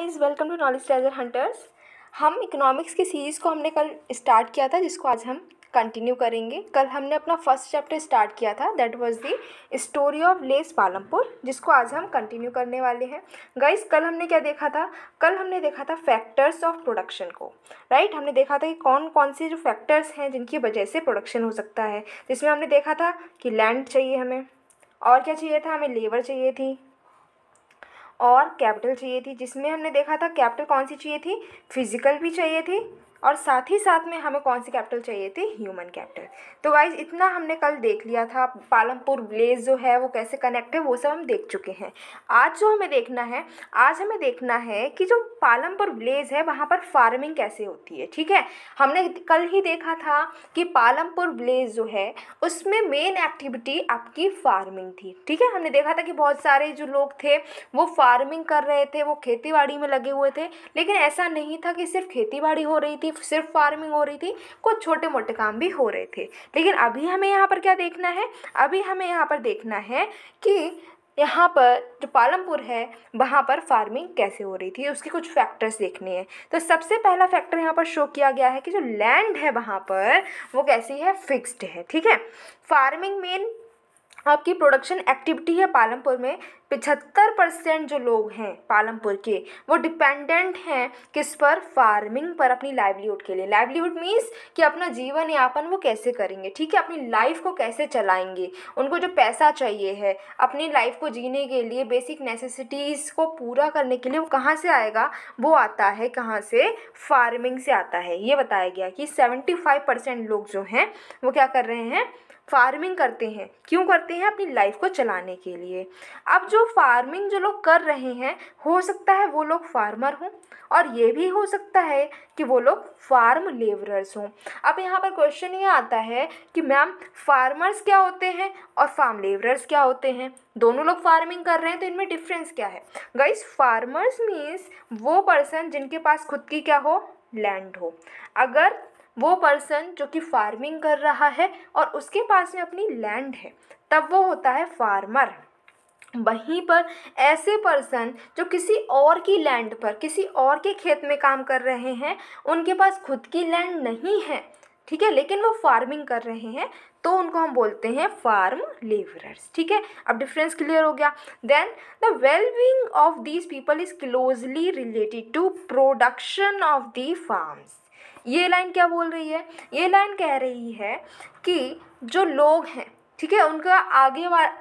Guys, welcome to knowledge treasure hunters. हम economics की series को हमने कल स्टार्ट किया था, जिसको आज हम कंटिन्यू करेंगे। कल हमने अपना फर्स्ट चैप्टर स्टार्ट किया था, that was the story of bless Palampur, जिसको आज हम कंटिन्यू करने वाले हैं। गाइस, कल हमने क्या देखा था? कल हमने देखा था फैक्टर्स ऑफ प्रोडक्शन को, राइट। हमने देखा था कि कौन कौन से जो फैक्टर्स हैं जिनकी वजह से प्रोडक्शन हो सकता है। जिसमें हमने देखा था कि लैंड चाहिए हमें, और क्या चाहिए था? हमें लेबर चाहिए थी और कैपिटल चाहिए थी। जिसमें हमने देखा था कैपिटल कौन सी चाहिए थी? फिजिकल भी चाहिए थी, और साथ ही साथ में हमें कौन सी कैपिटल चाहिए थी? Human capital. तो गाइज, इतना हमने कल देख लिया था। पालमपुर ब्लेज जो है वो कैसे कनेक्ट है वो सब हम देख चुके हैं। आज जो हमें देखना है, आज हमें देखना है कि जो पालमपुर ब्लेज है वहाँ पर फार्मिंग कैसे होती है। ठीक है, हमने कल ही देखा था कि पालमपुर ब्लेज जो है उसमें मेन एक्टिविटी आपकी फार्मिंग थी। ठीक है, हमने देखा था कि बहुत सारे जो लोग थे वो फार्मिंग कर रहे थे, वो खेती बाड़ी में लगे हुए थे। लेकिन ऐसा नहीं था कि सिर्फ खेती बाड़ी हो रही थी, सिर्फ फार्मिंग हो रही थी, कुछ छोटे मोटे काम भी हो रहे थे। लेकिन अभी हमें यहाँ पर क्या देखना है? अभी हमें यहाँ पर देखना है कि यहाँ पर जो पालमपुर है वहाँ पर फार्मिंग कैसे हो रही थी, उसके कुछ फैक्टर्स देखने हैं। तो सबसे पहला फैक्टर यहाँ पर शो किया गया है कि जो लैंड है वहाँ पर वो कैसी है? फिक्स्ड है। ठीक है, फार्मिंग मेन आपकी प्रोडक्शन एक्टिविटी है पालमपुर में। 75% जो लोग हैं पालमपुर के वो डिपेंडेंट हैं किस पर? फार्मिंग पर, अपनी लाइवलीहुड के लिए। लाइवलीहुड मीन्स कि अपना जीवन यापन वो कैसे करेंगे। ठीक है, अपनी लाइफ को कैसे चलाएंगे, उनको जो पैसा चाहिए है अपनी लाइफ को जीने के लिए, बेसिक नेसेसिटीज़ को पूरा करने के लिए, वो कहाँ से आएगा? वो आता है कहाँ से? फार्मिंग से आता है। ये बताया गया कि 75% लोग जो हैं वो क्या कर रहे हैं? फार्मिंग करते हैं। क्यों करते हैं? अपनी लाइफ को चलाने के लिए। अब जो फार्मिंग जो लोग कर रहे हैं, हो सकता है वो लोग फार्मर हों, और ये भी हो सकता है कि वो लोग फार्म लेबरर्स हों। अब यहाँ पर क्वेश्चन ये आता है कि मैम, फार्मर्स क्या होते हैं और फार्म लेबरर्स क्या होते हैं? दोनों लोग फार्मिंग कर रहे हैं, तो इनमें डिफरेंस क्या है? गाइस, फार्मर्स मीन्स वो पर्सन जिनके पास खुद की क्या हो? लैंड हो। अगर वो पर्सन जो कि फार्मिंग कर रहा है और उसके पास में अपनी लैंड है, तब वो होता है फार्मर। वहीं पर ऐसे पर्सन जो किसी और की लैंड पर, किसी और के खेत में काम कर रहे हैं, उनके पास खुद की लैंड नहीं है, ठीक है, लेकिन वो फार्मिंग कर रहे हैं, तो उनको हम बोलते हैं फार्म लेबरर्स। ठीक है, अब डिफरेंस क्लियर हो गया। Then the wellbeing of these people is closely related to production of the farms. ये लाइन क्या बोल रही है? ये लाइन कह रही है कि जो लोग हैं, ठीक है, उनका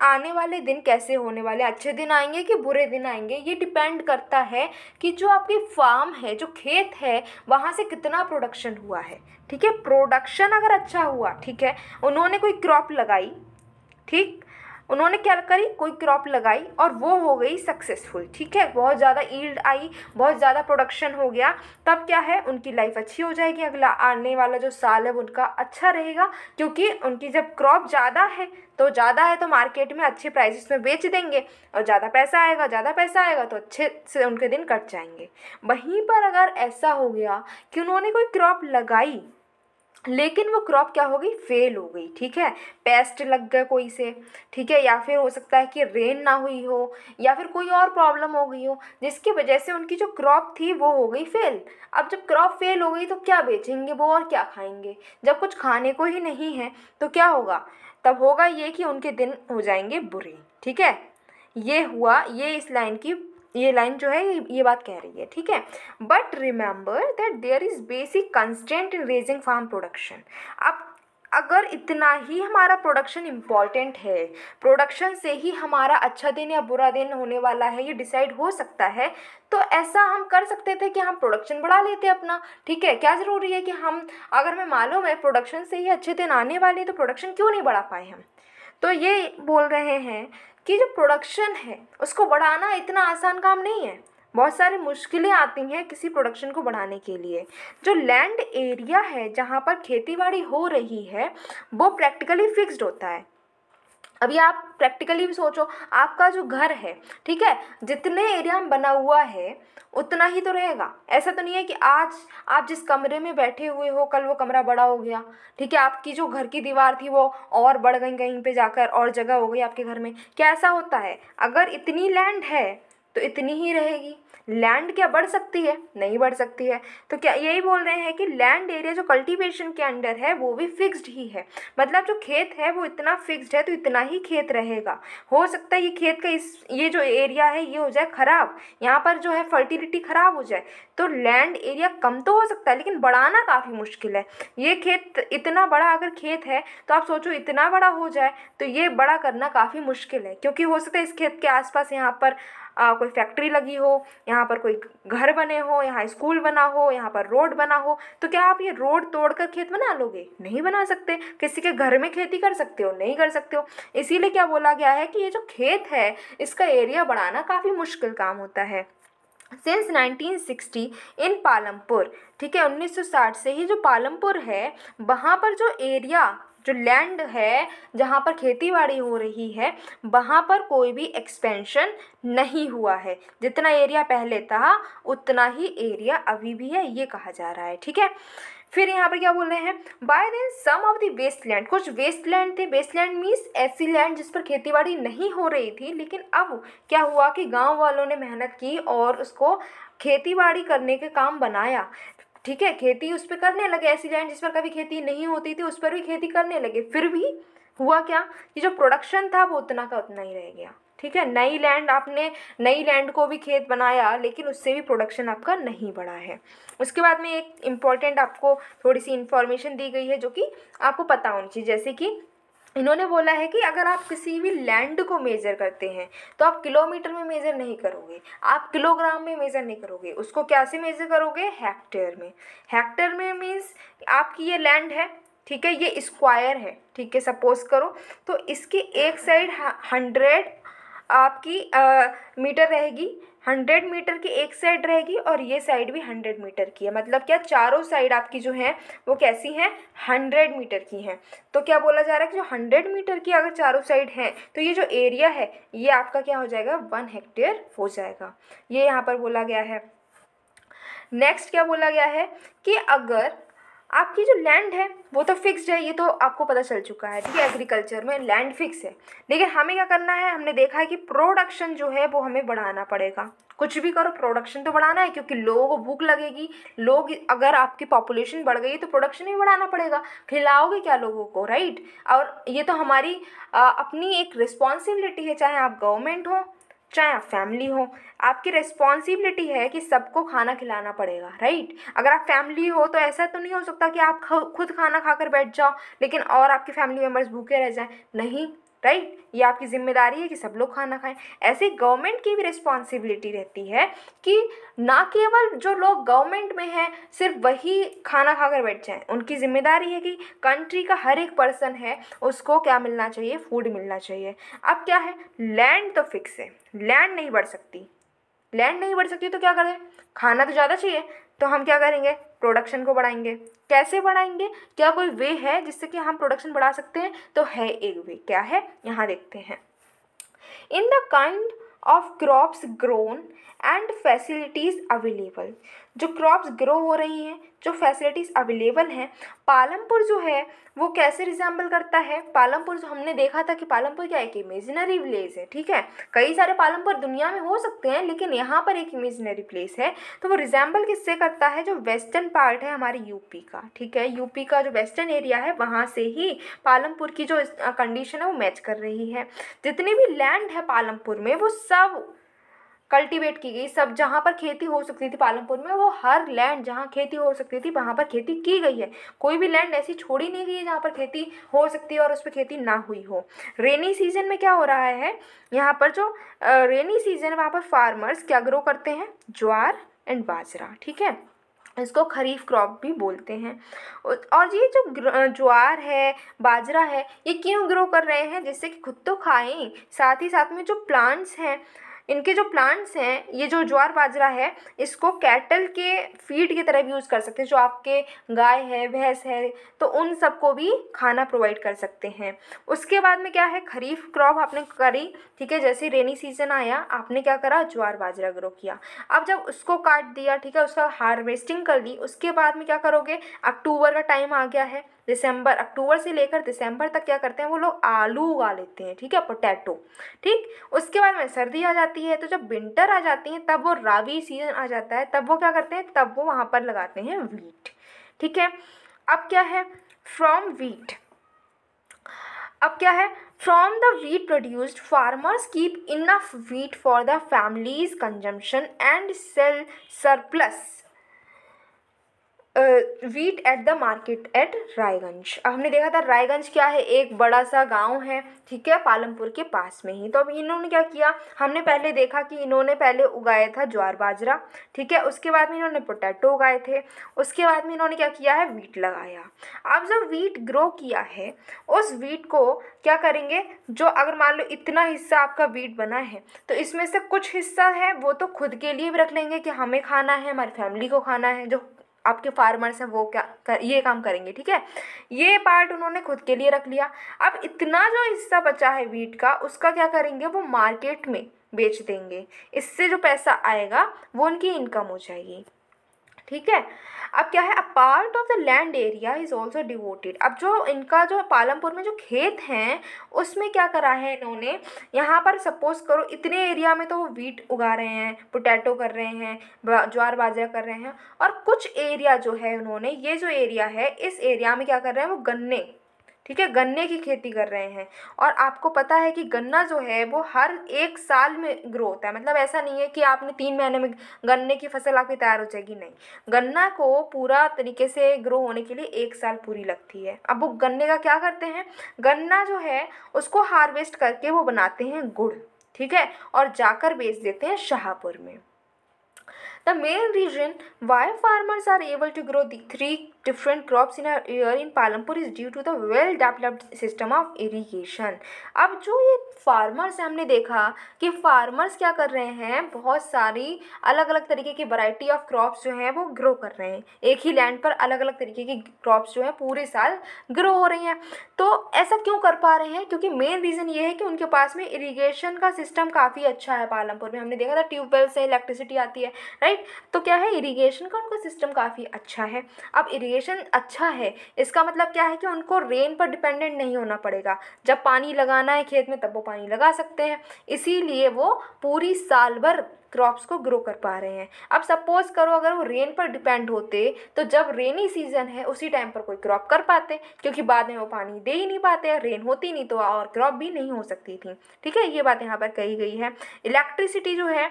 आने वाले दिन कैसे होने वाले, अच्छे दिन आएंगे कि बुरे दिन आएंगे, ये डिपेंड करता है कि जो आपकी फार्म है, जो खेत है, वहाँ से कितना प्रोडक्शन हुआ है। ठीक है, प्रोडक्शन अगर अच्छा हुआ, ठीक है, उन्होंने कोई क्रॉप लगाई, ठीक, उन्होंने क्या करी? कोई क्रॉप लगाई और वो हो गई सक्सेसफुल। ठीक है, बहुत ज़्यादा ईल्ड आई, बहुत ज़्यादा प्रोडक्शन हो गया, तब क्या है? उनकी लाइफ अच्छी हो जाएगी, अगला आने वाला जो साल है वो उनका अच्छा रहेगा, क्योंकि उनकी जब क्रॉप ज़्यादा है तो मार्केट में अच्छे प्राइसेस में बेच देंगे, और ज़्यादा पैसा आएगा तो अच्छे से उनके दिन कट जाएंगे। वहीं पर अगर ऐसा हो गया कि उन्होंने कोई क्रॉप लगाई लेकिन वो क्रॉप क्या हो गई? फेल हो गई। ठीक है, पेस्ट लग गया कोई से, ठीक है, या फिर हो सकता है कि रेन ना हुई हो, या फिर कोई और प्रॉब्लम हो गई हो जिसकी वजह से उनकी जो क्रॉप थी वो हो गई फेल। अब जब क्रॉप फेल हो गई तो क्या बेचेंगे वो और क्या खाएंगे? जब कुछ खाने को ही नहीं है तो क्या होगा? तब होगा ये कि उनके दिन हो जाएंगे बुरे। ठीक है, ये हुआ, ये इस लाइन की, ये लाइन जो है ये बात कह रही है। ठीक है, but remember that there is basic constraint in raising farm production. अब अगर इतना ही हमारा प्रोडक्शन इम्पॉर्टेंट है, प्रोडक्शन से ही हमारा अच्छा दिन या बुरा दिन होने वाला है ये डिसाइड हो सकता है, तो ऐसा हम कर सकते थे कि हम प्रोडक्शन बढ़ा लेते अपना। ठीक है, क्या ज़रूरी है कि हम, अगर हमें मालूम है प्रोडक्शन से ही अच्छे दिन आने वाले, तो प्रोडक्शन क्यों नहीं बढ़ा पाए हम? तो ये बोल रहे हैं कि जो प्रोडक्शन है उसको बढ़ाना इतना आसान काम नहीं है, बहुत सारी मुश्किलें आती हैं किसी प्रोडक्शन को बढ़ाने के लिए। जो लैंड एरिया है जहाँ पर खेतीबाड़ी हो रही है वो प्रैक्टिकली फिक्स्ड होता है। अभी आप प्रैक्टिकली भी सोचो, आपका जो घर है, ठीक है, जितने एरिया में बना हुआ है उतना ही तो रहेगा। ऐसा तो नहीं है कि आज आप जिस कमरे में बैठे हुए हो कल वो कमरा बड़ा हो गया। ठीक है, आपकी जो घर की दीवार थी वो और बढ़ गई, कहीं पे जाकर और जगह हो गई आपके घर में। क्या ऐसा होता है? अगर इतनी लैंड है तो इतनी ही रहेगी। लैंड क्या बढ़ सकती है? नहीं बढ़ सकती है। तो क्या यही बोल रहे हैं कि लैंड एरिया जो कल्टीवेशन के अंडर है वो भी फिक्स्ड ही है, मतलब जो खेत है वो इतना फिक्स्ड है तो इतना ही खेत रहेगा। हो सकता है ये खेत का ये जो एरिया है ये हो जाए ख़राब, यहाँ पर जो है फर्टिलिटी ख़राब हो जाए, तो लैंड एरिया कम तो हो सकता है लेकिन बढ़ाना काफ़ी मुश्किल है। ये खेत इतना बड़ा अगर खेत है तो आप सोचो इतना बड़ा हो जाए तो ये बड़ा करना काफ़ी मुश्किल है, क्योंकि हो सकता है इस खेत के आसपास यहाँ पर कोई फैक्ट्री लगी हो, यहाँ पर कोई घर बने हो, यहाँ स्कूल बना हो, यहाँ पर रोड बना हो, तो क्या आप ये रोड तोड़कर खेत बना लोगे? नहीं बना सकते। किसी के घर में खेती कर सकते हो? नहीं कर सकते हो। इसीलिए क्या बोला गया है कि ये जो खेत है इसका एरिया बढ़ाना काफ़ी मुश्किल काम होता है। सिंस 1960 इन पालमपुर, ठीक है, 1960 से ही जो पालमपुर है वहाँ पर जो एरिया जो लैंड है जहाँ पर खेती बाड़ी हो रही है वहाँ पर कोई भी एक्सपेंशन नहीं हुआ है। जितना एरिया पहले था उतना ही एरिया अभी भी है, ये कहा जा रहा है। ठीक है, फिर यहाँ पर क्या बोल रहे हैं, by then some of the waste land, कुछ वेस्ट लैंड थे। वेस्ट लैंड मीन्स ऐसी लैंड जिस पर खेती बाड़ी नहीं हो रही थी, लेकिन अब क्या हुआ कि गांव वालों ने मेहनत की और उसको खेती बाड़ी करने के काम बनाया। ठीक है, खेती उस पर करने लगे, ऐसी लैंड जिस पर कभी खेती नहीं होती थी उस पर भी खेती करने लगे। फिर भी हुआ क्या कि जो प्रोडक्शन था वो उतना का उतना ही रह गया। ठीक है, नई लैंड को भी खेत बनाया लेकिन उससे भी प्रोडक्शन आपका नहीं बढ़ा है। उसके बाद में एक इम्पॉर्टेंट आपको थोड़ी सी इन्फॉर्मेशन दी गई है जो कि आपको पता होनी चाहिए। जैसे कि इन्होंने बोला है कि अगर आप किसी भी लैंड को मेज़र करते हैं तो आप किलोमीटर में मेज़र नहीं करोगे, आप किलोग्राम में मेज़र नहीं करोगे, उसको कैसे मेज़र करोगे? हेक्टेयर में। हेक्टेयर में मीन्स आपकी ये लैंड है, ठीक है, ये स्क्वायर है, ठीक है, सपोज करो, तो इसकी एक साइड 100 आपकी मीटर रहेगी, 100 मीटर की एक साइड रहेगी और ये साइड भी 100 मीटर की है। मतलब क्या, चारों साइड आपकी जो है वो कैसी हैं? 100 मीटर की हैं। तो क्या बोला जा रहा है कि जो 100 मीटर की अगर चारों साइड हैं तो ये जो एरिया है ये आपका क्या हो जाएगा? 1 हेक्टेयर हो जाएगा। ये यहाँ पर बोला गया है। नेक्स्ट क्या बोला गया है कि अगर आपकी जो लैंड है वो तो फिक्स्ड है, ये तो आपको पता चल चुका है। ठीक है, एग्रीकल्चर में लैंड फिक्स है, लेकिन हमें क्या करना है? हमने देखा है कि प्रोडक्शन जो है वो हमें बढ़ाना पड़ेगा। कुछ भी करो प्रोडक्शन तो बढ़ाना है, क्योंकि लोगों को भूख लगेगी। लोग, अगर आपकी पॉपुलेशन बढ़ गई तो प्रोडक्शन भी बढ़ाना पड़ेगा। खिलाओगे क्या लोगों को? राइट। और ये तो हमारी अपनी एक रिस्पॉन्सिबिलिटी है, चाहे आप गवर्नमेंट हो चाहे आप फैमिली हो, आपकी रिस्पॉन्सिबिलिटी है कि सबको खाना खिलाना पड़ेगा। राइट। अगर आप फैमिली हो तो ऐसा तो नहीं हो सकता कि आप खुद खाना खाकर बैठ जाओ लेकिन और आपके फैमिली मेम्बर्स भूखे रह जाएं। नहीं, राइट, ये आपकी जिम्मेदारी है कि सब लोग खाना खाएं। ऐसे गवर्नमेंट की भी रिस्पॉन्सिबिलिटी रहती है कि ना केवल जो लोग गवर्नमेंट में हैं सिर्फ वही खाना खाकर बैठ जाएं। उनकी जिम्मेदारी है कि कंट्री का हर एक पर्सन है उसको क्या मिलना चाहिए? फूड मिलना चाहिए। अब क्या है, लैंड तो फिक्स है, लैंड नहीं बढ़ सकती। लैंड नहीं बढ़ सकती तो क्या करें? खाना तो ज़्यादा चाहिए, तो हम क्या करेंगे? प्रोडक्शन को बढ़ाएंगे। कैसे बढ़ाएंगे? क्या कोई वे है जिससे कि हम प्रोडक्शन बढ़ा सकते हैं? तो है एक वे। क्या है? यहाँ देखते हैं। In the kind of crops grown and facilities available, जो क्रॉप्स ग्रो हो रही हैं, जो फैसिलिटीज़ अवेलेबल हैं, पालमपुर जो है वो कैसे रिजेंबल करता है? पालमपुर जो हमने देखा था कि पालमपुर क्या एक इमेजिनरी विलेज है। ठीक है, कई सारे पालमपुर दुनिया में हो सकते हैं लेकिन यहाँ पर एक इमेजिनरी प्लेस है। तो वो रिजेंबल किससे करता है? जो वेस्टर्न पार्ट है हमारे यूपी का। ठीक है, यूपी का जो वेस्टर्न एरिया है वहाँ से ही पालमपुर की जो कंडीशन है वो मैच कर रही है। जितनी भी लैंड है पालमपुर में वो सब कल्टीवेट की गई। सब जहाँ पर खेती हो सकती थी पालमपुर में, वो हर लैंड जहाँ खेती हो सकती थी वहाँ पर खेती की गई है। कोई भी लैंड ऐसी छोड़ी नहीं गई है जहाँ पर खेती हो सकती है और उस पर खेती ना हुई हो। रेनी सीजन में क्या हो रहा है, यहाँ पर जो रेनी सीजन है वहाँ पर फार्मर्स क्या ग्रो करते हैं? ज्वार एंड बाजरा। ठीक है, इसको खरीफ क्रॉप भी बोलते हैं। और ये जो ज्वार है, बाजरा है, ये क्यों ग्रो कर रहे हैं? जिससे कि खुद तो खाएं, साथ ही साथ में जो प्लांट्स हैं, इनके जो प्लांट्स हैं, ये जो ज्वार बाजरा है, इसको कैटल के फीड की तरह भी यूज़ कर सकते हैं। जो आपके गाय है, भैंस है, तो उन सबको भी खाना प्रोवाइड कर सकते हैं। उसके बाद में क्या है, खरीफ क्रॉप आपने करी। ठीक है, जैसे रेनी सीजन आया आपने क्या करा? ज्वार बाजरा ग्रो किया। अब जब उसको काट दिया, ठीक है, उसका हार्वेस्टिंग कर ली, उसके बाद में क्या करोगे? अक्टूबर का टाइम आ गया है, दिसंबर, अक्टूबर से लेकर दिसंबर तक क्या करते हैं वो लोग आलू उगा लेते हैं, ठीक है, पोटैटो। ठीक, उसके बाद में सर्दी आ जाती है, तो जब विंटर आ जाती है तब वो राबी सीजन आ जाता है, तब वो क्या करते हैं, तब वो वहाँ पर लगाते हैं वीट। ठीक है, अब क्या है फ्रॉम वीट, अब क्या है from the wheat produced farmers keep enough wheat for the families consumption and sell surplus wheat at the market at Raiganj. अब हमने देखा था रायगंज क्या है, एक बड़ा सा गांव है, ठीक है, पालमपुर के पास में ही। तो अब इन्होंने क्या किया, हमने पहले देखा कि इन्होंने पहले उगाया था ज्वार बाजरा, ठीक है, उसके बाद में इन्होंने पोटैटो उगाए थे, उसके बाद में इन्होंने क्या किया है, वीट लगाया। अब जब वीट ग्रो किया है, उस वीट को क्या करेंगे, जो अगर मान लो इतना हिस्सा आपका वीट बना है, तो इसमें से कुछ हिस्सा है वो तो खुद के लिए भी रख लेंगे कि हमें खाना है, हमारी फैमिली को खाना है, जो आपके फार्मर्स हैं वो ये काम करेंगे। ठीक है, ये पार्ट उन्होंने खुद के लिए रख लिया। अब इतना जो हिस्सा बचा है वीट का, उसका क्या करेंगे, वो मार्केट में बेच देंगे, इससे जो पैसा आएगा वो उनकी इनकम हो जाएगी। ठीक है, अब क्या है, a part of the land area is also devoted. अब जो इनका जो पालमपुर में जो खेत हैं उसमें क्या करा है इन्होंने, यहाँ पर सपोज करो इतने एरिया में तो वो वीट उगा रहे हैं, पोटैटो कर रहे हैं, ज्वार बाजरा कर रहे हैं, और कुछ एरिया जो है उन्होंने, ये जो एरिया है इस एरिया में क्या कर रहे हैं, वो गन्ने, ठीक है, गन्ने की खेती कर रहे हैं। और आपको पता है कि गन्ना जो है वो हर एक साल में ग्रो होता है, मतलब ऐसा नहीं है कि आपने 3 महीने में गन्ने की फसल आपकी तैयार हो जाएगी, नहीं, गन्ना को पूरा तरीके से ग्रो होने के लिए 1 साल पूरी लगती है। अब वो गन्ने का क्या करते हैं, गन्ना जो है उसको हार्वेस्ट करके वो बनाते हैं गुड़, ठीक है, और जाकर बेच देते हैं शाहपुर में। The main reason why farmers are able to grow the 3 different crops in a year in Palampur is due to the well developed system of irrigation। अब जो ये फार्मर्स हैं, हमने देखा कि फार्मर्स क्या कर रहे हैं, बहुत सारी अलग अलग तरीके की वैरायटी ऑफ क्रॉप्स जो हैं वो ग्रो कर रहे हैं, एक ही लैंड पर अलग अलग तरीके की क्रॉप्स जो हैं पूरे साल ग्रो हो रही हैं। तो ऐसा क्यों कर पा रहे हैं, क्योंकि मेन रीज़न ये है कि उनके पास में इरीगेशन का सिस्टम काफ़ी अच्छा है। पालमपुर में हमने देखा था ट्यूबवेल से इलेक्ट्रिसिटी आती है, राइट, तो क्या है, इरीगेशन का उनका सिस्टम काफ़ी अच्छा है। अब इरीगेशन अच्छा है इसका मतलब क्या है कि उनको रेन पर डिपेंडेंट नहीं होना पड़ेगा, जब पानी लगाना है खेत में तब वो पानी लगा सकते हैं, इसीलिए वो पूरी साल भर क्रॉप्स को ग्रो कर पा रहे हैं। अब सपोज करो अगर वो रेन पर डिपेंड होते तो जब रेनी सीजन है उसी टाइम पर कोई क्रॉप कर पाते, क्योंकि बाद में वो पानी दे ही नहीं पाते, रेन होती नहीं तो और क्रॉप भी नहीं हो सकती थी। ठीक है, ये बात यहाँ पर कही गई है। इलेक्ट्रिसिटी जो है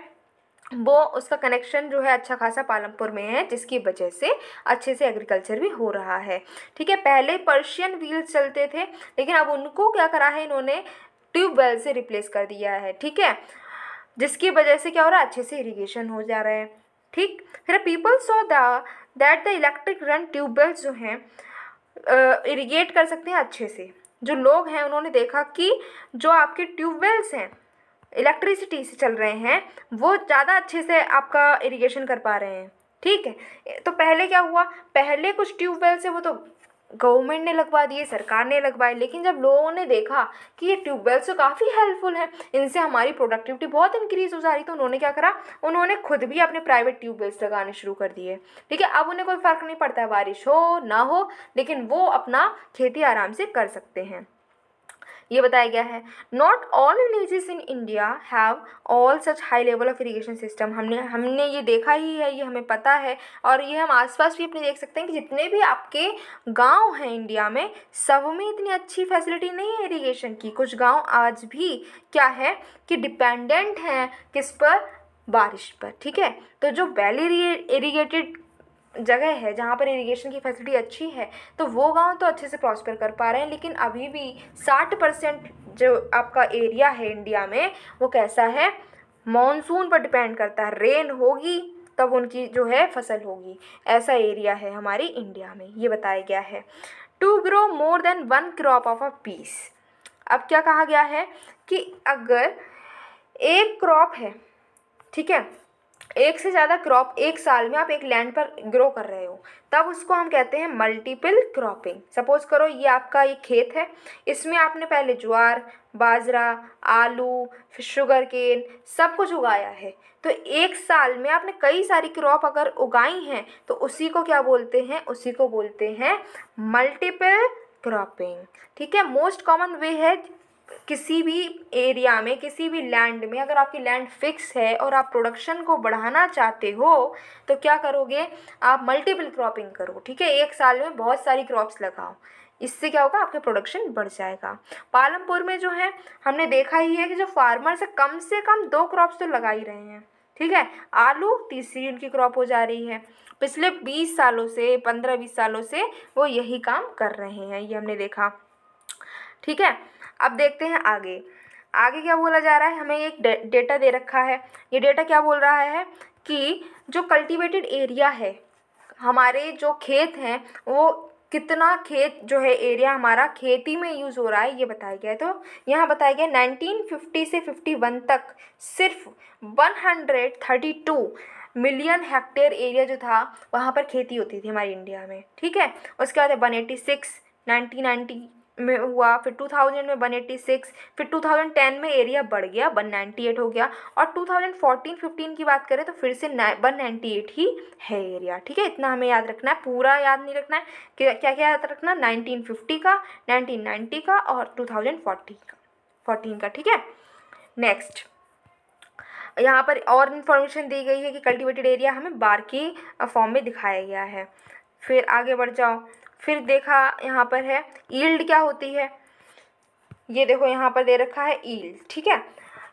वो उसका कनेक्शन जो है अच्छा खासा पालमपुर में है, जिसकी वजह से अच्छे से एग्रीकल्चर भी हो रहा है। ठीक है, पहले पर्शियन व्हील्स चलते थे, लेकिन अब उनको क्या करा है इन्होंने, ट्यूबवेल से रिप्लेस कर दिया है। ठीक है, जिसकी वजह से क्या हो रहा है, अच्छे से इरिगेशन हो जा रहा है। ठीक, फिर people saw that the electric run tube wells जो हैं इरिगेट कर सकते हैं अच्छे से। जो लोग हैं उन्होंने देखा कि जो आपके ट्यूबवेल्स हैं इलेक्ट्रिसिटी से चल रहे हैं वो ज़्यादा अच्छे से आपका इरिगेशन कर पा रहे हैं। ठीक है, तो पहले क्या हुआ, पहले कुछ ट्यूबवेल से वो तो गवर्नमेंट ने लगवा दिए, सरकार ने लगवाए, लेकिन जब लोगों ने देखा कि ये ट्यूबवेल्स तो काफ़ी हेल्पफुल है, इनसे हमारी प्रोडक्टिविटी बहुत इंक्रीज़ हो जा रही, तो उन्होंने क्या करा, उन्होंने खुद भी अपने प्राइवेट ट्यूबवेल्स लगाने शुरू कर दिए। ठीक है, अब उन्हें कोई फ़र्क नहीं पड़ता है बारिश हो ना हो, लेकिन वो अपना खेती आराम से कर सकते हैं। ये बताया गया है। Not all villages in India have all such high level of irrigation system. हमने ये देखा ही है, ये हमें पता है, और ये हम आसपास भी अपने देख सकते हैं कि जितने भी आपके गांव हैं इंडिया में, सब में इतनी अच्छी फैसिलिटी नहीं है इरीगेशन की। कुछ गांव आज भी क्या है कि डिपेंडेंट हैं किस पर, बारिश पर। ठीक है, तो जो वेल इरीगेटेड जगह है जहाँ पर इरिगेशन की फैसिलिटी अच्छी है, तो वो गांव तो अच्छे से प्रॉस्पर कर पा रहे हैं, लेकिन अभी भी 60% जो आपका एरिया है इंडिया में वो कैसा है, मॉनसून पर डिपेंड करता है, रेन होगी तब उनकी जो है फसल होगी, ऐसा एरिया है हमारी इंडिया में, ये बताया गया है। To grow more than 1 crop of a piece. अब क्या कहा गया है कि अगर एक क्रॉप है, ठीक है, एक से ज़्यादा क्रॉप एक साल में आप एक लैंड पर ग्रो कर रहे हो, तब उसको हम कहते हैं मल्टीपल क्रॉपिंग। सपोज करो ये आपका ये खेत है, इसमें आपने पहले ज्वार, बाजरा, आलू, फिर शुगर केन सब कुछ उगाया है, तो एक साल में आपने कई सारी क्रॉप अगर उगाई हैं तो उसी को क्या बोलते हैं, उसी को बोलते हैं मल्टीपल क्रॉपिंग। ठीक है, मोस्ट कॉमन वे है किसी भी एरिया में, किसी भी लैंड में, अगर आपकी लैंड फिक्स है और आप प्रोडक्शन को बढ़ाना चाहते हो तो क्या करोगे, आप मल्टीपल क्रॉपिंग करो। ठीक है, एक साल में बहुत सारी क्रॉप्स लगाओ, इससे क्या होगा, आपका प्रोडक्शन बढ़ जाएगा। पालमपुर में जो है हमने देखा ही है कि जो फार्मर्स है कम से कम 2 क्रॉप्स तो लगा ही रहे हैं। ठीक है, आलू तीसरी उनकी क्रॉप हो जा रही है, पिछले 20 सालों से 15-20 सालों से वो यही काम कर रहे हैं, ये हमने देखा। ठीक है, अब देखते हैं आगे। आगे क्या बोला जा रहा है, हमें एक डेटा दे रखा है। ये डेटा क्या बोल रहा है कि जो कल्टीवेटेड एरिया है, हमारे जो खेत हैं वो कितना खेत जो है एरिया हमारा खेती में यूज़ हो रहा है, ये बताया गया है। तो यहाँ बताया गया 1950 से 51 तक सिर्फ 132 मिलियन हेक्टेयर एरिया जो था वहाँ पर खेती होती थी हमारी इंडिया में। ठीक है, उसके बाद 186 1990 में हुआ, फिर 2000 में 186, फिर 2010 में एरिया बढ़ गया 198 हो गया, और 2014-15 की बात करें तो फिर से 198 ही है एरिया। ठीक है, इतना हमें याद रखना है, पूरा याद नहीं रखना है कि क्या क्या याद रखना, 1950 का, 1990 का और 2014 का। ठीक है, नेक्स्ट यहाँ पर और इन्फॉर्मेशन दी गई है कि कल्टीवेटेड एरिया हमें बार की फॉर्म में दिखाया गया है। फिर आगे बढ़ जाओ, फिर देखा यहाँ पर है यील्ड क्या होती है, ये देखो यहाँ पर दे रखा है यील्ड। ठीक है,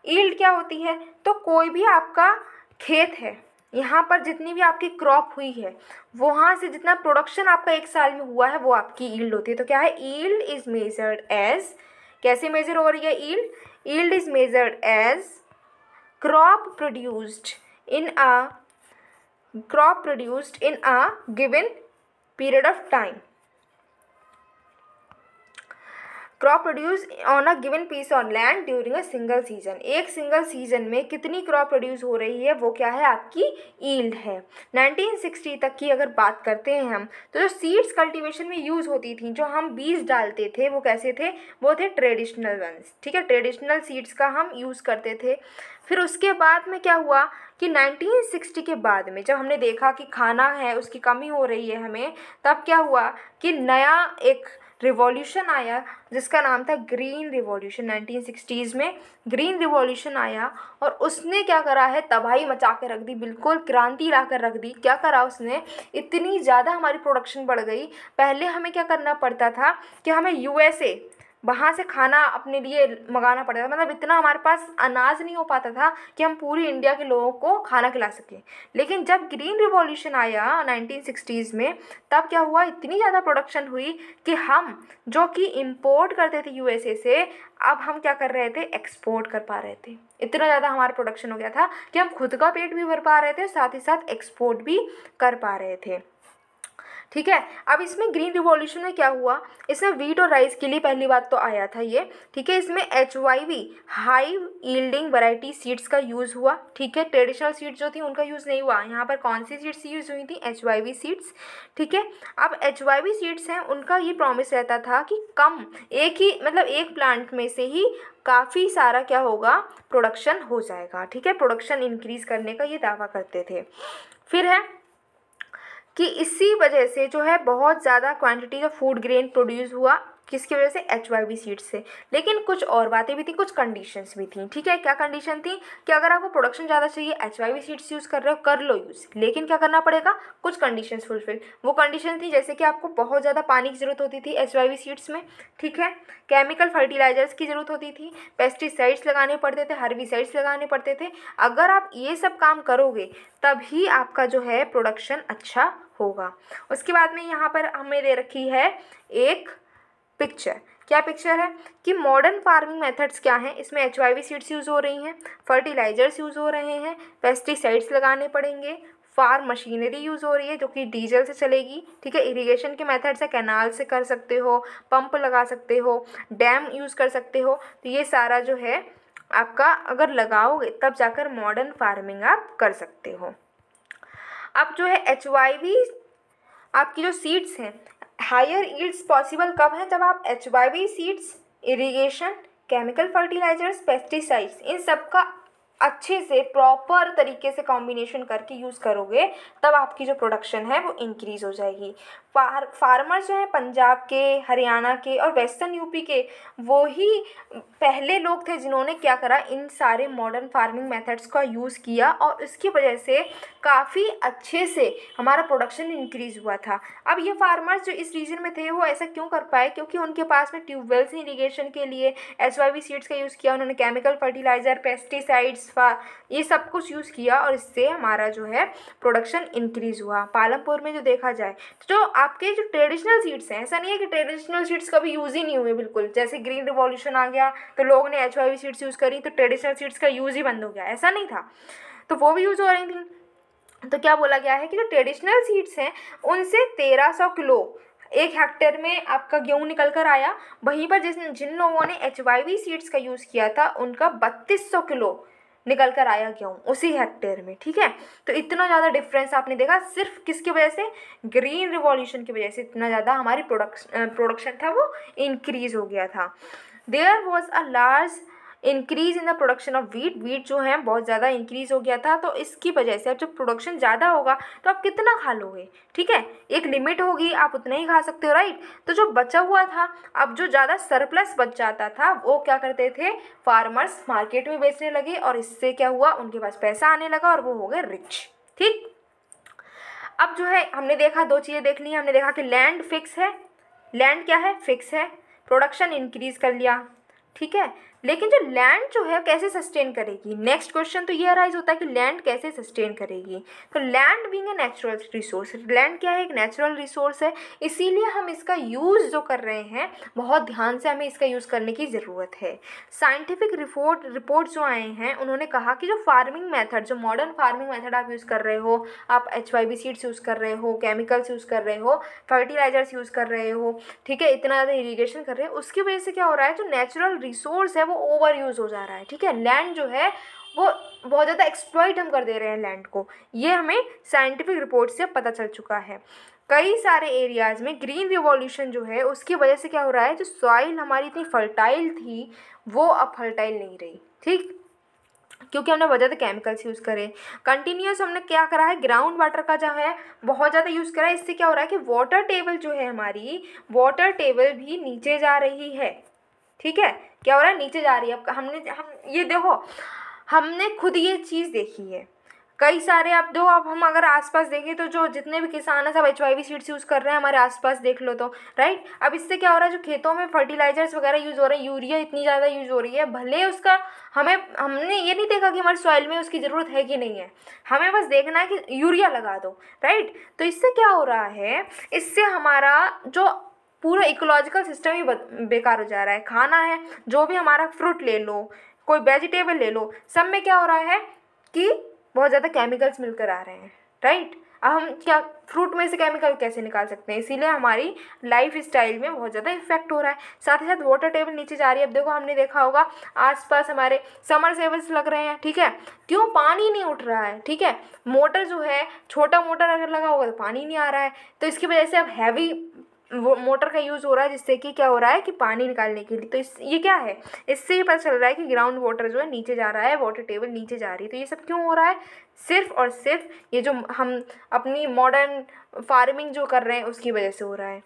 यील्ड क्या होती है, तो कोई भी आपका खेत है, यहाँ पर जितनी भी आपकी क्रॉप हुई है वहाँ से जितना प्रोडक्शन आपका एक साल में हुआ है वो आपकी यील्ड होती है। तो क्या है, यील्ड इज़ मेजर्ड एज, कैसे मेजर हो रही है yield, yield is measured as crop produced in a given period of time, crop produce on a given piece on land during a single season. एक सिंगल सीजन में कितनी crop produce हो रही है वो क्या है, आपकी यील्ड है। 1960 तक की अगर बात करते हैं हम, तो जो सीड्स कल्टीवेशन में यूज़ होती थी, जो हम बीज डालते थे वो कैसे थे, वो थे ट्रेडिशनल वंस। ठीक है, ट्रेडिशनल सीड्स का हम यूज़ करते थे। फिर उसके बाद में क्या हुआ कि 1960 के बाद में जब हमने देखा कि खाना है उसकी कमी हो रही है हमें, तब क्या हुआ कि नया एक रिवॉल्यूशन आया जिसका नाम था ग्रीन रिवॉल्यूशन। 1960s में ग्रीन रिवॉल्यूशन आया और उसने क्या करा है, तबाही मचा के रख दी, बिल्कुल क्रांति ला कर रख दी। क्या करा उसने, इतनी ज़्यादा हमारी प्रोडक्शन बढ़ गई। पहले हमें क्या करना पड़ता था कि हमें USA वहाँ से खाना अपने लिए मंगाना पड़ता था, मतलब इतना हमारे पास अनाज नहीं हो पाता था कि हम पूरी इंडिया के लोगों को खाना खिला सकें। लेकिन जब ग्रीन रिवॉल्यूशन आया 1960s में, तब क्या हुआ, इतनी ज़्यादा प्रोडक्शन हुई कि हम जो कि इंपोर्ट करते थे USA से, अब हम क्या कर रहे थे, एक्सपोर्ट कर पा रहे थे। इतना ज़्यादा हमारा प्रोडक्शन हो गया था कि हम खुद का पेट भी भर पा रहे थे, साथ ही साथ एक्सपोर्ट भी कर पा रहे थे। ठीक है, अब इसमें ग्रीन रिवॉल्यूशन में क्या हुआ, इसमें वीट और राइस के लिए पहली बात तो आया था ये। ठीक है, इसमें HYV high yielding variety seeds का यूज़ हुआ। ठीक है, ट्रेडिशनल सीड्स जो थी उनका यूज़ नहीं हुआ। यहाँ पर कौन सी सीड्स यूज़ हुई थी, HYV सीड्स। ठीक है, अब HYV सीड्स हैं, उनका ये प्रॉमिस रहता था कि कम एक ही मतलब एक प्लांट में से ही काफ़ी सारा क्या होगा, प्रोडक्शन हो जाएगा। ठीक है, प्रोडक्शन इंक्रीज़ करने का ये दावा करते थे। फिर है कि इसी वजह से जो है बहुत ज़्यादा quantity of food grain produce हुआ, किसकी वजह से, HYV सीड्स से। लेकिन कुछ और बातें भी थी, कुछ कंडीशंस भी थी। ठीक है, क्या कंडीशन थी कि अगर आपको प्रोडक्शन ज़्यादा चाहिए, HYV सीड्स यूज़ कर रहे हो, कर लो यूज़, लेकिन क्या करना पड़ेगा, कुछ कंडीशंस फुलफिल। वो कंडीशन थी जैसे कि आपको बहुत ज़्यादा पानी की ज़रूरत होती थी HYV सीड्स में। ठीक है, केमिकल फर्टिलाइजर्स की ज़रूरत होती थी, पेस्टिसाइड्स लगाने पड़ते थे, हर्बिसाइड्स लगाने पड़ते थे। अगर आप ये सब काम करोगे तभी आपका जो है प्रोडक्शन अच्छा होगा। उसके बाद में यहाँ पर हमें दे रखी है एक पिक्चर। क्या पिक्चर है कि मॉडर्न फार्मिंग मेथड्स क्या हैं, इसमें HYV सीड्स यूज़ हो रही हैं, फर्टिलाइजर्स यूज़ हो रहे हैं, पेस्टिसाइड्स लगाने पड़ेंगे, फार्म मशीनरी यूज़ हो रही है जो कि डीजल से चलेगी। ठीक है, इरिगेशन के मेथड्स है, कैनाल से कर सकते हो, पंप लगा सकते हो, डैम यूज़ कर सकते हो। तो ये सारा जो है आपका अगर लगाओगे तब जाकर मॉडर्न फार्मिंग आप कर सकते हो। अब जो है HYV आपकी जो सीड्स हैं, हायर यील्ड्स पॉसिबल कब है, जब आप HYV seeds, irrigation, chemical fertilizers, pesticides, इन सब का अच्छे से प्रॉपर तरीके से कॉम्बिनेशन करके यूज़ करोगे, तब आपकी जो प्रोडक्शन है वो इंक्रीज़ हो जाएगी। फार्मर्स जो हैं पंजाब के, हरियाणा के और वेस्टर्न यूपी के, वो ही पहले लोग थे जिन्होंने क्या करा, इन सारे मॉडर्न फार्मिंग मेथड्स का यूज़ किया और इसकी वजह से काफ़ी अच्छे से हमारा प्रोडक्शन इंक्रीज़ हुआ था। अब ये फार्मर्स जो इस रीजन में थे वो ऐसा क्यों कर पाए, क्योंकि उनके पास में ट्यूबवेल्स इरीगेशन के लिए HYV सीड्स का यूज़ किया, उन्होंने केमिकल फर्टिलाइज़र, पेस्टिसाइड्स, ये सब कुछ यूज़ किया और इससे हमारा जो है प्रोडक्शन इंक्रीज़ हुआ। पालमपुर में जो देखा जाए तो जो आपके जो ट्रेडिशनल सीड्स हैं, ऐसा नहीं है कि ट्रेडिशनल सीड्स कभी यूज़ ही नहीं हुए, बिल्कुल जैसे ग्रीन रिवॉल्यूशन आ गया तो लोगों ने HYV सीड्स यूज़ करी तो ट्रेडिशनल सीड्स का यूज़ ही बंद हो गया, ऐसा नहीं था। तो वो भी यूज़ हो रही थी। तो क्या बोला गया है कि जो ट्रेडिशनल सीड्स हैं उनसे 1300 किलो एक हेक्टेयर में आपका गेहूँ निकल कर आया, वहीं पर जिन लोगों ने HYV सीड्स का यूज़ किया था उनका 3200 किलो निकल कर आया गेहूँ उसी हेक्टेयर में। ठीक है, तो इतना ज़्यादा डिफरेंस आपने देखा सिर्फ किसकी वजह से, ग्रीन रिवॉल्यूशन की वजह से इतना ज़्यादा हमारी प्रोडक्शन था वो इंक्रीज़ हो गया था। There was a large increase in the production of wheat जो है बहुत ज़्यादा इंक्रीज़ हो गया था। तो इसकी वजह से अब जब प्रोडक्शन ज़्यादा होगा तो आप कितना खा लोगे, ठीक है, एक लिमिट होगी, आप उतना ही खा सकते हो, राइट। तो जो बचा हुआ था, अब जो ज़्यादा सरप्लस बच जाता था वो क्या करते थे, फार्मर्स मार्केट में बेचने लगे और इससे क्या हुआ, उनके पास पैसा आने लगा और वो हो गए रिच। ठीक, अब जो है हमने देखा, दो चीज़ें देख ली। हमने देखा कि लैंड फिक्स है, लैंड क्या है, फिक्स है, प्रोडक्शन इंक्रीज़ कर लिया, ठीक है। लेकिन जो लैंड जो है कैसे सस्टेन करेगी, नेक्स्ट क्वेश्चन तो ये अराइज होता है कि लैंड कैसे सस्टेन करेगी। तो land being a natural resource, land क्या है, एक नेचुरल रिसोर्स है, इसीलिए हम इसका यूज़ जो कर रहे हैं बहुत ध्यान से हमें इसका यूज़ करने की ज़रूरत है। साइंटिफिक रिपोर्ट जो आए हैं उन्होंने कहा कि जो फार्मिंग मेथड, जो मॉडर्न फार्मिंग मेथड आप यूज़ कर रहे हो, आप HYV सीड्स यूज़ कर रहे हो, केमिकल्स यूज़ कर रहे हो, फर्टिलाइजर्स यूज़ कर रहे हो, ठीक है, इतना ज़्यादा इरीगेशन कर रहे हो, उसकी वजह से क्या हो रहा है, जो नेचुरल रिसोर्स है वो ओवर यूज़ हो जा रहा है। ठीक है, लैंड जो है वो बहुत ज़्यादा एक्सप्लॉइट हम कर दे रहे हैं लैंड को, ये हमें साइंटिफिक रिपोर्ट से पता चल चुका है। कई सारे एरियाज़ में ग्रीन रिवॉल्यूशन जो है उसकी वजह से क्या हो रहा है, जो सॉइल हमारी इतनी फर्टाइल थी वो अब फर्टाइल नहीं रही, ठीक, क्योंकि हमने बहुत ज़्यादा केमिकल्स यूज़ करे। कंटिन्यूस हमने क्या करा है, ग्राउंड वाटर का जो है बहुत ज़्यादा यूज़ करा है। इससे क्या हो रहा है कि वाटर टेबल जो है हमारी, वाटर टेबल भी नीचे जा रही है। ठीक है, क्या हो रहा है, नीचे जा रही है। अब हम ये देखो, हमने खुद ये चीज़ देखी है कई सारे। अब दो, अब हम अगर आसपास देखें तो जो जितने भी किसान हैं सब HYV सीड्स यूज़ कर रहे हैं, हमारे आसपास देख लो तो, राइट। अब इससे क्या हो रहा है, जो खेतों में फर्टिलाइजर्स वगैरह यूज़ हो रहे हैं, यूरिया इतनी ज़्यादा यूज़ हो रही है, भले उसका हमने ये नहीं देखा कि हमारे सॉइल में उसकी ज़रूरत है कि नहीं है, हमें बस देखना है कि यूरिया लगा दो, राइट। तो इससे क्या हो रहा है, इससे हमारा जो पूरा इकोलॉजिकल सिस्टम ही बेकार हो जा रहा है। खाना है, जो भी हमारा फ्रूट ले लो, कोई वेजिटेबल ले लो, सब में क्या हो रहा है कि बहुत ज़्यादा केमिकल्स मिलकर आ रहे हैं, राइट। अब हम क्या फ्रूट में से केमिकल कैसे निकाल सकते हैं, इसीलिए हमारी लाइफ स्टाइल में बहुत ज़्यादा इफेक्ट हो रहा है। साथ ही साथ वाटर टेबल नीचे जा रही है। अब देखो, हमने देखा होगा आसपास हमारे समर सेवर्स लग रहे हैं, ठीक है, क्यों, पानी नहीं उठ रहा है, ठीक है। मोटर जो है, छोटा मोटर अगर लगा होगा तो पानी नहीं आ रहा है, तो इसकी वजह से अब हैवी वो मोटर का यूज़ हो रहा है, जिससे कि क्या हो रहा है कि पानी निकालने के लिए। तो ये क्या है, इससे ही पता चल रहा है कि ग्राउंड वाटर जो है नीचे जा रहा है, वाटर टेबल नीचे जा रही है। तो ये सब क्यों हो रहा है, सिर्फ और सिर्फ ये जो हम अपनी मॉडर्न फार्मिंग जो कर रहे हैं उसकी वजह से हो रहा है।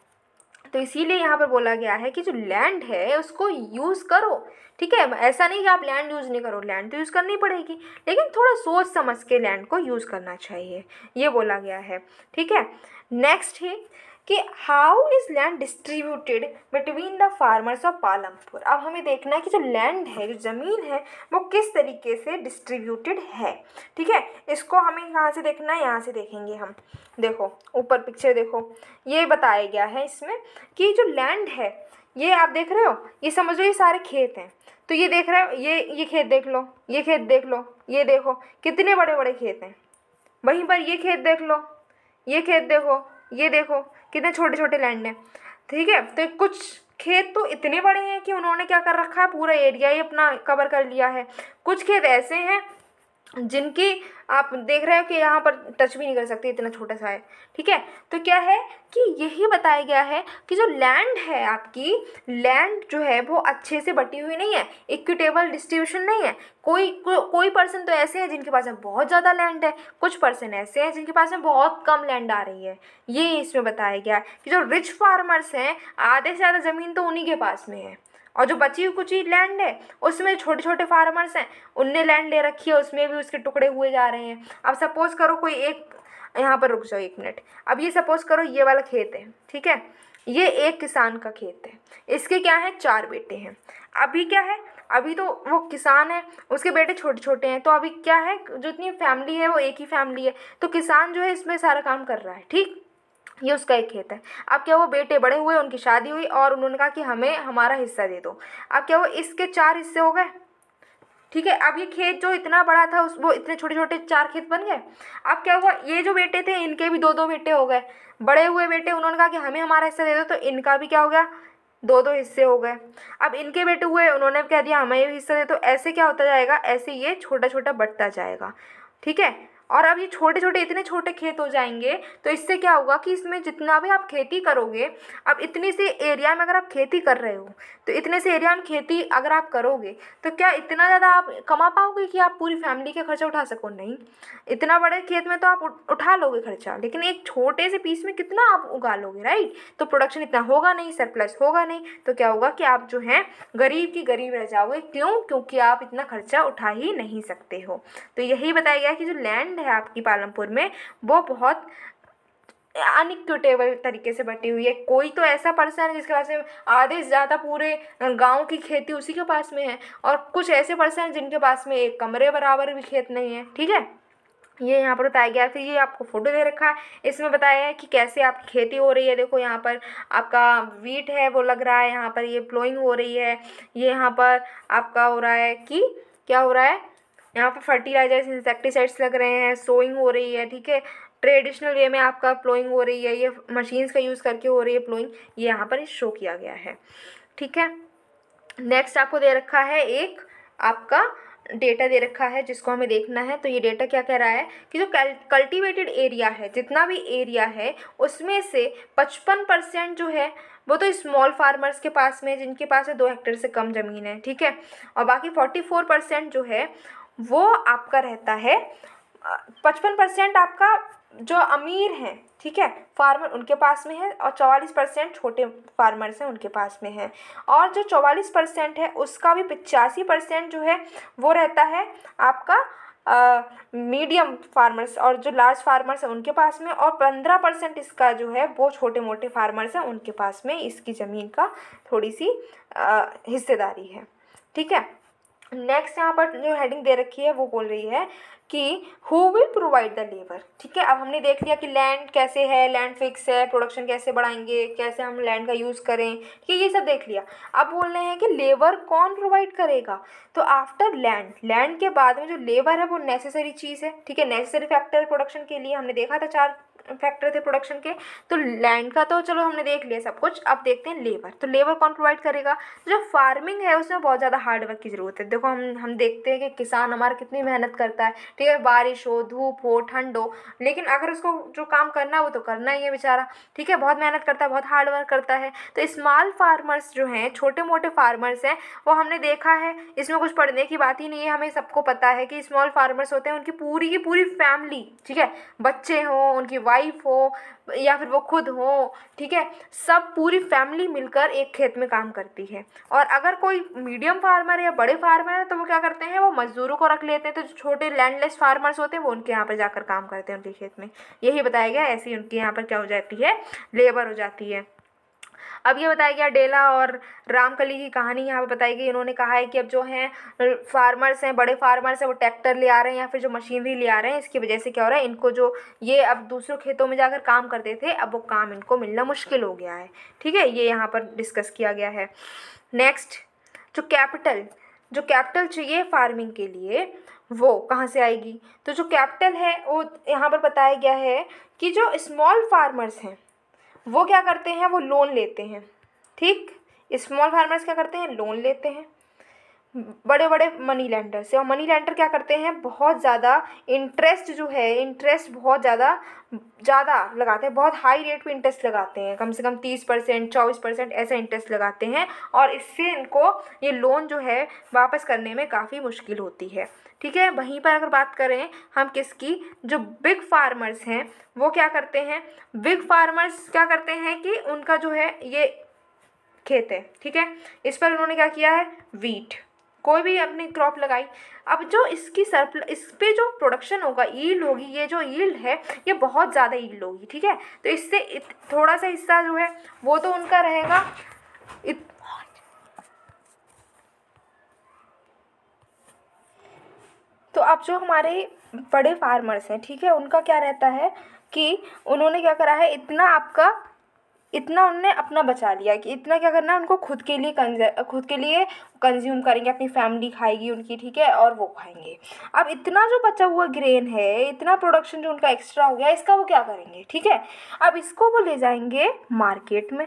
तो इसीलिए यहाँ पर बोला गया है कि जो लैंड है उसको यूज़ करो, ठीक है। ऐसा नहीं कि आप लैंड यूज़ नहीं करो, लैंड तो यूज़ करनी पड़ेगी, लेकिन थोड़ा सोच समझ के लैंड को यूज़ करना चाहिए, ये बोला गया है, ठीक है। नेक्स्ट है कि how is land distributed between the farmers of Palampur. अब हमें देखना है कि जो लैंड है, जो ज़मीन है, वो किस तरीके से डिस्ट्रीब्यूटेड है, ठीक है। इसको हमें कहाँ से देखना है, यहाँ से देखेंगे हम। देखो ऊपर पिक्चर देखो, ये बताया गया है इसमें कि जो लैंड है, ये आप देख रहे हो, ये समझ लो ये सारे खेत हैं। तो ये देख रहे हो, ये खेत देख लो, ये खेत देख लो, ये देखो कितने बड़े बड़े खेत हैं। वहीं पर ये खेत देख लो, ये खेत देखो, ये देखो कितने छोटे छोटे लैंड हैं, ठीक है। तो कुछ खेत तो इतने बड़े हैं कि उन्होंने क्या कर रखा है, पूरा एरिया ही अपना कवर कर लिया है। कुछ खेत ऐसे हैं जिनकी आप देख रहे हो कि यहाँ पर टच भी नहीं कर सकते, इतना छोटा सा है। ठीक है, तो क्या है कि यही बताया गया है कि जो लैंड है, आपकी लैंड जो है वो अच्छे से बटी हुई नहीं है, इक्विटेबल डिस्ट्रीब्यूशन नहीं है। कोई पर्सन तो ऐसे हैं जिनके पास में बहुत ज़्यादा लैंड है, कुछ पर्सन ऐसे हैं जिनके पास में बहुत कम लैंड आ रही है। ये इसमें बताया गया है कि जो रिच फार्मर्स हैं, आधे से ज़्यादा ज़मीन तो उन्हीं के पास में है, और जो बची हुई कुछ ही लैंड है उसमें छोटे छोटे फार्मर्स हैं, उनने लैंड ले रखी है, उसमें भी उसके टुकड़े हुए जा रहे हैं। अब सपोज़ करो कोई एक, यहाँ पर रुक जाओ 1 मिनट। अब ये सपोज़ करो ये वाला खेत है, ठीक है, ये एक किसान का खेत है, इसके क्या है 4 बेटे हैं। अभी क्या है, अभी तो वो किसान है, उसके बेटे छोटे छोटे हैं, तो अभी क्या है, जो इतनी फैमिली है वो एक ही फैमिली है, तो किसान जो है इसमें सारा काम कर रहा है। ठीक, ये उसका एक खेत है। अब क्या वो बेटे बड़े हुए, उनकी शादी हुई और उन्होंने कहा कि हमें हमारा हिस्सा दे दो। अब क्या वो इसके 4 हिस्से हो गए। ठीक है, अब ये खेत जो इतना बड़ा था उस वो इतने छोटे छोटे 4 खेत बन गए। अब क्या हुआ, ये जो बेटे थे इनके भी 2-2 बेटे हो गए, बड़े हुए बेटे, उन्होंने कहा कि हमें हमारा हिस्सा दे दो, तो इनका भी क्या हो गया, 2-2 हिस्से हो गए। अब इनके बेटे हुए, उन्होंने कह दिया हमें ये हिस्सा दे, तो ऐसे क्या होता जाएगा, ऐसे ये छोटा छोटा बढ़ता जाएगा। ठीक है, और अब ये छोटे छोटे इतने छोटे खेत हो जाएंगे, तो इससे क्या होगा कि इसमें जितना भी आप खेती करोगे, अब इतनी सी एरिया में अगर आप खेती कर रहे हो, तो इतने से एरिया में खेती अगर आप करोगे तो क्या इतना ज़्यादा आप कमा पाओगे कि आप पूरी फैमिली का खर्चा उठा सको? नहीं। इतना बड़े खेत में तो आप उठा लोगे खर्चा, लेकिन एक छोटे से पीस में कितना आप उगा लोगे, राइट? तो प्रोडक्शन इतना होगा नहीं, सरप्लस होगा नहीं, तो क्या होगा कि आप जो हैं गरीब की गरीब रह जाओगे। क्यों? क्योंकि आप इतना खर्चा उठा ही नहीं सकते हो। तो यही बताया गया कि जो लैंड है आपकी पालमपुर में, वो बहुत अनइक्विटेबल तरीके से बटी हुई है। कोई तो ऐसा पर्सन है जिसके पास में आधे से ज़्यादा पूरे गांव की खेती उसी के पास में है, और कुछ ऐसे पर्सन हैं जिनके पास में एक कमरे बराबर भी खेत नहीं है। ठीक है, ये यहाँ पर बताया गया। फिर ये आपको फोटो दे रखा है, इसमें बताया है कि कैसे आपकी खेती हो रही है। देखो यहाँ पर आपका वीट है वो लग रहा है, यहाँ पर ये प्लोइंग हो रही है, ये यहाँ पर आपका हो रहा है कि क्या हो रहा है, यहाँ पर फर्टिलाइजर्स इंसेक्टिसाइड्स लग रहे हैं, सोइंग हो रही है। ठीक है, ट्रेडिशनल वे में आपका प्लोइंग हो रही है, ये मशीन्स का यूज़ करके हो रही है प्लोइंग, ये यहाँ पर शो किया गया है। ठीक है, नेक्स्ट आपको दे रखा है एक आपका डेटा दे रखा है जिसको हमें देखना है। तो ये डेटा क्या कह रहा है कि जो कल्टीवेटेड एरिया है, जितना भी एरिया है उसमें से 55% जो है वो तो स्मॉल फार्मर्स के पास में, जिनके पास है 2 हेक्टेयर से कम ज़मीन है। ठीक है, और बाकी 44% जो है वो आपका रहता है, 55% आपका जो अमीर हैं, ठीक है, फार्मर, उनके पास में है, और 44% छोटे फार्मर्स हैं उनके पास में है। और जो 44% है उसका भी 85% जो है वो रहता है आपका मीडियम फार्मर्स, और जो लार्ज फार्मर्स हैं उनके पास में, और 15% इसका जो है वो छोटे मोटे फार्मर्स हैं उनके पास में इसकी ज़मीन का थोड़ी सी हिस्सेदारी है। ठीक है, नेक्स्ट यहाँ पर जो हेडिंग दे रखी है वो बोल रही है कि who will provide the labour. ठीक है, अब हमने देख लिया कि लैंड कैसे है, लैंड फिक्स है, प्रोडक्शन कैसे बढ़ाएंगे, कैसे हम लैंड का यूज़ करें, ठीक है, ये सब देख लिया। अब बोल रहे हैं कि लेबर कौन प्रोवाइड करेगा। तो आफ्टर लैंड, लैंड के बाद में जो लेबर है वो नेसेसरी चीज़ है। ठीक है, नेसेसरी फैक्टर प्रोडक्शन के लिए हमने देखा था 4 फैक्टर थे प्रोडक्शन के। तो लैंड का तो चलो हमने देख लिया सब कुछ, अब देखते हैं लेबर। तो लेबर कौन प्रोवाइड करेगा? जो फार्मिंग है उसमें बहुत ज़्यादा हार्ड वर्क की ज़रूरत है। देखो हम देखते हैं कि किसान हमारा कितनी मेहनत करता है, ठीक है, बारिश हो, धूप हो, ठंड हो, लेकिन अगर उसको जो काम करना है वो तो करना ही है बेचारा। ठीक है, बहुत मेहनत करता है, बहुत हार्ड वर्क करता है। तो स्मॉल फार्मर्स जो हैं, छोटे मोटे फार्मर्स हैं, वो हमने देखा है, इसमें कुछ पढ़ने की बात ही नहीं है, हमें सबको पता है कि स्मॉल फार्मर्स होते हैं उनकी पूरी की पूरी फैमिली, ठीक है, बच्चे हों, उनकी वाइफ हो या फिर वो खुद हो, ठीक है, सब पूरी फैमिली मिलकर एक खेत में काम करती है। और अगर कोई मीडियम फार्मर या बड़े फार्मर है तो वो क्या करते हैं, वो मजदूरों को रख लेते हैं। तो जो छोटे लैंडलेस फार्मर्स होते हैं वो उनके यहाँ पर जाकर काम करते हैं उनके खेत में। यही बताया गया, ऐसे ही उनके यहाँ पर क्या हो जाती है, लेबर हो जाती है। अब ये बताया गया डेला और रामकली की कहानी यहाँ पे बताई गई। उन्होंने कहा है कि अब जो हैं फार्मर्स हैं, बड़े फार्मर्स हैं, वो ट्रैक्टर ले आ रहे हैं या फिर जो मशीनरी ले आ रहे हैं, इसकी वजह से क्या हो रहा है, इनको जो ये अब दूसरों खेतों में जाकर काम करते थे, अब वो काम इनको मिलना मुश्किल हो गया है। ठीक है, ये यहाँ पर डिस्कस किया गया है। नेक्स्ट, जो कैपिटल चाहिए फार्मिंग के लिए वो कहाँ से आएगी? तो जो कैपिटल है वो यहाँ पर बताया गया है कि जो स्मॉल फार्मर्स हैं वो क्या करते हैं, वो लोन लेते हैं। ठीक, स्मॉल फार्मर्स क्या करते हैं, लोन लेते हैं बड़े बड़े मनी लेंडर से, और मनी लेंडर क्या करते हैं, बहुत ज़्यादा इंटरेस्ट जो है, इंटरेस्ट बहुत ज़्यादा ज़्यादा लगाते हैं, बहुत हाई रेट पे इंटरेस्ट लगाते हैं, कम से कम 30%, 24% ऐसा इंटरेस्ट लगाते हैं, और इससे इनको ये लोन जो है वापस करने में काफ़ी मुश्किल होती है। ठीक है, वहीं पर अगर बात करें हम किसकी, जो बिग फार्मर्स हैं वो क्या करते हैं, बिग फार्मर्स क्या करते हैं कि उनका जो है ये खेत है, ठीक है, इस पर उन्होंने क्या किया है, वीट, कोई भी अपनी क्रॉप लगाई। अब जो इसकी इस पे जो प्रोडक्शन होगा, यील्ड होगी, ये जो यील्ड है ये बहुत ज़्यादा यील्ड होगी, ठीक है, तो इससे थोड़ा सा हिस्सा जो है वो तो उनका रहेगा। तो अब जो हमारे बड़े फार्मर्स हैं, ठीक है, उनका क्या रहता है कि उन्होंने क्या करा है, इतना उनने अपना बचा लिया कि इतना क्या करना है उनको खुद के लिए कंज्यूम करेंगे, अपनी फैमिली खाएगी उनकी, ठीक है, और वो खाएंगे। अब इतना जो बचा हुआ ग्रेन है, इतना प्रोडक्शन जो उनका एक्स्ट्रा हो गया, इसका वो क्या करेंगे, ठीक है, अब इसको वो ले जाएंगे मार्केट में,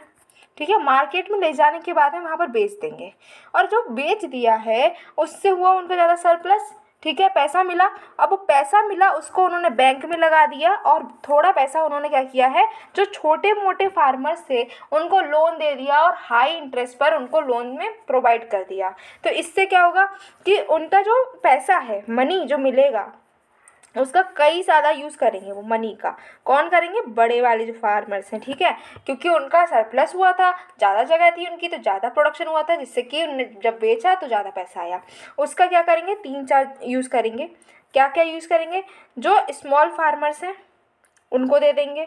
ठीक है, मार्केट में ले जाने के बाद में वहाँ पर बेच देंगे, और जो बेच दिया है उससे हुआ उनका ज़्यादा सरप्लस, ठीक है, पैसा मिला। अब वो पैसा मिला उसको उन्होंने बैंक में लगा दिया, और थोड़ा पैसा उन्होंने क्या किया है, जो छोटे मोटे फार्मर्स थे उनको लोन दे दिया, और हाई इंटरेस्ट पर उनको लोन में प्रोवाइड कर दिया। तो इससे क्या होगा कि उनका जो पैसा है, मनी जो मिलेगा, उसका कई ज़्यादा यूज़ करेंगे वो मनी का, कौन करेंगे, बड़े वाले जो फार्मर्स हैं, ठीक है, क्योंकि उनका सरप्लस हुआ था, ज़्यादा जगह थी उनकी, तो ज़्यादा प्रोडक्शन हुआ था, जिससे कि उन्होंने जब बेचा तो ज़्यादा पैसा आया। उसका क्या करेंगे, 3-4 यूज़ करेंगे। क्या क्या यूज़ करेंगे, जो स्मॉल फार्मर्स हैं उनको दे देंगे,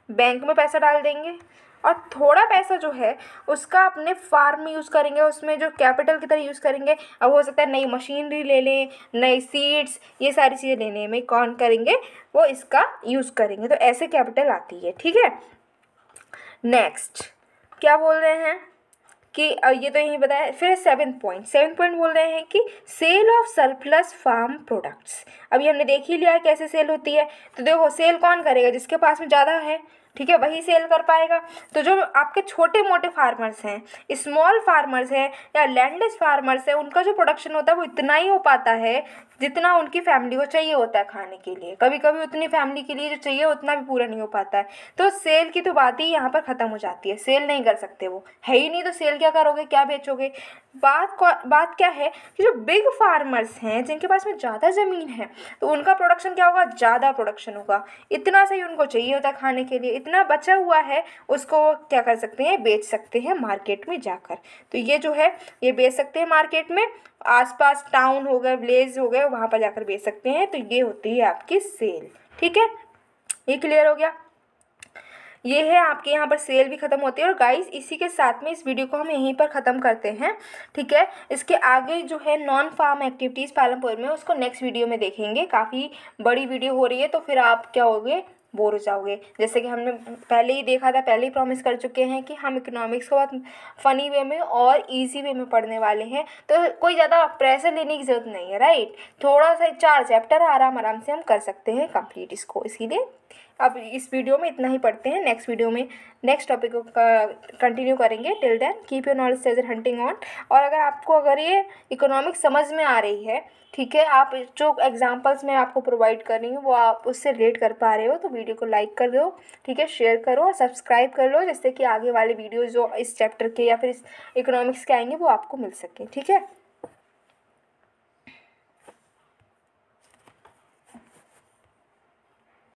बैंक में पैसा डाल देंगे, और थोड़ा पैसा जो है उसका अपने फार्म में यूज़ करेंगे, उसमें जो कैपिटल की तरह यूज़ करेंगे। अब हो सकता है नई मशीनरी ले लें, नई सीड्स, ये सारी चीज़ें लेने में कौन करेंगे, वो इसका यूज़ करेंगे, तो ऐसे कैपिटल आती है, ठीक है। नेक्स्ट क्या बोल रहे हैं कि ये तो यही बताया, फिर 7th पॉइंट बोल रहे हैं कि sale of surplus farm products. अभी हमने देख ही लिया है कैसे सेल होती है, तो देखो सेल कौन करेगा, जिसके पास में ज़्यादा है, ठीक है, वही सेल कर पाएगा। तो जो आपके छोटे मोटे फार्मर्स हैं, स्मॉल फार्मर्स हैं, या लैंडलेस फार्मर्स हैं, उनका जो प्रोडक्शन होता है वो इतना ही हो पाता है जितना उनकी फैमिली को चाहिए होता है खाने के लिए। कभी कभी उतनी फैमिली के लिए जो चाहिए उतना भी पूरा नहीं हो पाता है, तो सेल की तो बात ही यहाँ पर ख़त्म हो जाती है, सेल नहीं कर सकते, वो है ही नहीं, तो सेल क्या करोगे, क्या बेचोगे। बात क्या है कि जो बिग फार्मर्स हैं, जिनके पास में ज़्यादा ज़मीन है, तो उनका प्रोडक्शन क्या होगा, ज़्यादा प्रोडक्शन होगा, इतना सही उनको चाहिए होता है खाने के लिए, इतना बचा हुआ है उसको क्या कर सकते हैं, बेच सकते हैं मार्केट में जाकर। तो ये जो है ये बेच सकते हैं मार्केट में, आसपास टाउन हो गए, विलेज हो गए, वहाँ पर जाकर बेच सकते हैं। तो ये होती है आपकी सेल, ठीक है, ये क्लियर हो गया। ये है आपके यहाँ पर सेल भी ख़त्म होती है। और गाइस इसी के साथ में इस वीडियो को हम यहीं पर ख़त्म करते हैं, ठीक है। इसके आगे जो है नॉन फार्म एक्टिविटीज़ पालमपुर में, उसको नेक्स्ट वीडियो में देखेंगे। काफ़ी बड़ी वीडियो हो रही है, तो फिर आप क्या होगे, बोर हो जाओगे। जैसे कि हमने पहले ही देखा था, पहले ही प्रॉमिस कर चुके हैं कि हम इकोनॉमिक्स को बहुत फ़नी वे में और इजी वे में पढ़ने वाले हैं, तो कोई ज़्यादा प्रेशर लेने की ज़रूरत नहीं है, राइट। थोड़ा सा 4 चैप्टर आराम से हम कर सकते हैं कंप्लीट इसको। इसीलिए अब इस वीडियो में इतना ही पढ़ते हैं, नेक्स्ट वीडियो में नेक्स्ट टॉपिक को कंटिन्यू करेंगे। Till then keep your knowledge treasure hunting on. और अगर ये इकोनॉमिक्स समझ में आ रही है, ठीक है, आप जो एग्जांपल्स मैं आपको प्रोवाइड कर रही हूँ वो आप उससे रिलेट कर पा रहे हो, तो वीडियो को लाइक कर दो, ठीक है, शेयर करो और सब्सक्राइब कर लो, जिससे कि आगे वाले वीडियोज़ जो इस चैप्टर के या फिर इस इकोनॉमिक्स के आएंगे वो आपको मिल सके, ठीक है।